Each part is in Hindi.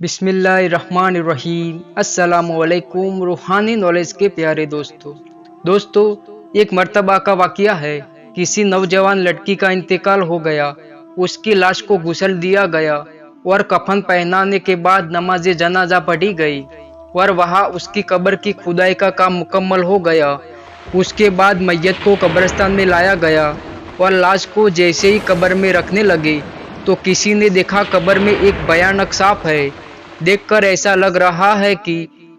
बिस्मिल्लाहिर्रहमानिर्रहीम। अस्सलामुअलैकुम रूहानी नॉलेज के प्यारे दोस्तों, एक मर्तबा का वाक़या है। किसी नौजवान लड़की का इंतकाल हो गया। उसकी लाश को गुसल दिया गया और कफन पहनाने के बाद नमाज जनाजा पढ़ी गई और वहाँ उसकी कब्र की खुदाई का काम मुकम्मल हो गया। उसके बाद मैयत को कब्रिस्तान में लाया गया और लाश को जैसे ही कब्र में रखने लगे तो किसी ने देखा कब्र में एक भयानक सांप है। देखकर ऐसा लग रहा है कि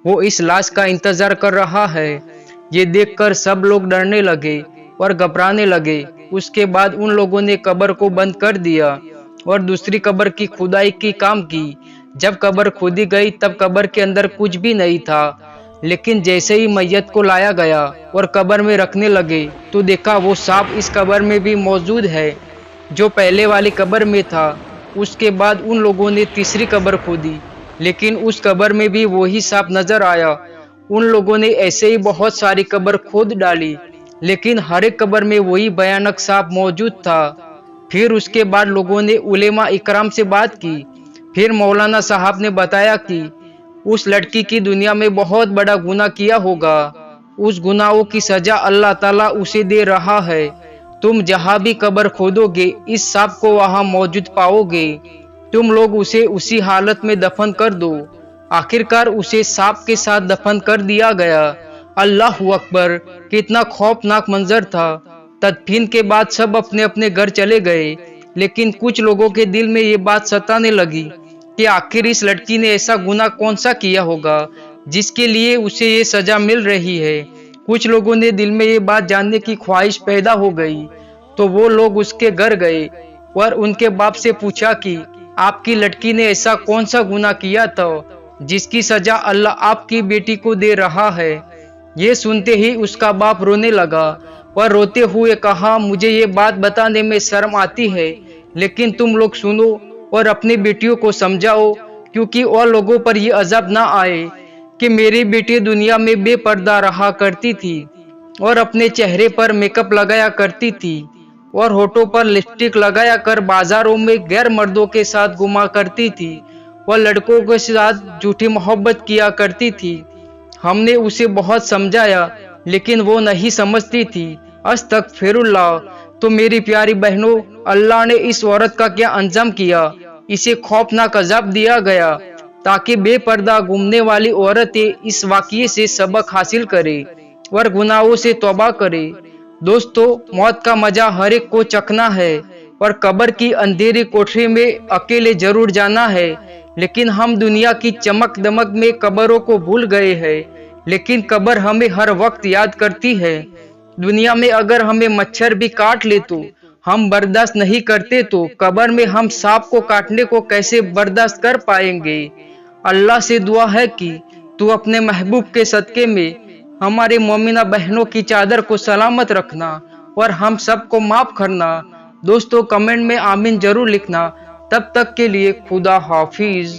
वो इस लाश का इंतजार कर रहा है। ये देखकर सब लोग डरने लगे और घबराने लगे। उसके बाद उन लोगों ने कब्र को बंद कर दिया और दूसरी कब्र की खुदाई की काम की। जब कब्र खोदी गई तब कब्र के अंदर कुछ भी नहीं था, लेकिन जैसे ही मैयत को लाया गया और कब्र में रखने लगे तो देखा वो सांप इस कब्र में भी मौजूद है जो पहले वाली कब्र में था। उसके बाद उन लोगों ने तीसरी कब्र खोदी, लेकिन उस कब्र में भी वही सांप नजर आया। उन लोगों ने ऐसे ही बहुत सारी कब्र खोद डाली, लेकिन हर एक कब्र में वही भयानक सांप मौजूद था। फिर उसके बाद लोगों ने उलेमा इकराम से बात की। फिर मौलाना साहब ने बताया कि उस लड़की की दुनिया में बहुत बड़ा गुनाह किया होगा। उस गुनाहों की सजा अल्लाह ताला उसे दे रहा है। तुम जहाँ भी कब्र खोदोगे इस सांप को वहाँ मौजूद पाओगे। तुम लोग उसे उसी हालत में दफन कर दो। आखिरकार उसे सांप के साथ दफन कर दिया गया। अल्लाहू अकबर, कितना खौफनाक मंजर था। तदफीन के बाद सब अपने अपने घर चले गए, लेकिन कुछ लोगों के दिल में ये बात सताने लगी कि आखिर इस लड़की ने ऐसा गुनाह कौन सा किया होगा जिसके लिए उसे ये सजा मिल रही है। कुछ लोगों ने दिल में ये बात जानने की ख्वाहिश पैदा हो गई, तो वो लोग उसके घर गए और उनके बाप से पूछा कि आपकी लड़की ने ऐसा कौन सा गुनाह किया था जिसकी सजा अल्लाह आपकी बेटी को दे रहा है। ये सुनते ही उसका बाप रोने लगा और रोते हुए कहा, मुझे ये बात बताने में शर्म आती है, लेकिन तुम लोग सुनो और अपनी बेटियों को समझाओ, क्योंकि और लोगों पर ये अज़ाब ना आए कि मेरी बेटी दुनिया में बेपर्दा रहा करती थी और अपने चेहरे पर मेकअप लगाया करती थी और होठों पर लिपस्टिक लगाया कर बाजारों में गैर मर्दों के साथ घुमा करती थी और लड़कों के साथ झूठी मोहब्बत किया करती थी। हमने उसे बहुत समझाया, लेकिन वो नहीं समझती थी। अस्तगफिरुल्लाह। तो मेरी प्यारी बहनों, अल्लाह ने इस औरत का क्या अंजाम किया। इसे खौफनाक अजाब दिया गया ताकि बेपर्दा घूमने वाली औरतें इस वाक़ये से सबक हासिल करे और गुनाहों से तौबा करे। दोस्तों, मौत का मजा हर एक को चखना है और कब्र की अंधेरी कोठरी में अकेले जरूर जाना है, लेकिन हम दुनिया की चमक दमक में कब्रों को भूल गए हैं। लेकिन कब्र हमें हर वक्त याद करती है। दुनिया में अगर हमें मच्छर भी काट ले तो हम बर्दाश्त नहीं करते, तो कब्र में हम सांप को काटने को कैसे बर्दाश्त कर पाएंगे। अल्लाह से दुआ है कि तू अपने महबूब के सदके में हमारे मोमिना बहनों की चादर को सलामत रखना और हम सबको माफ करना। दोस्तों, कमेंट में आमीन जरूर लिखना। तब तक के लिए खुदा हाफिज।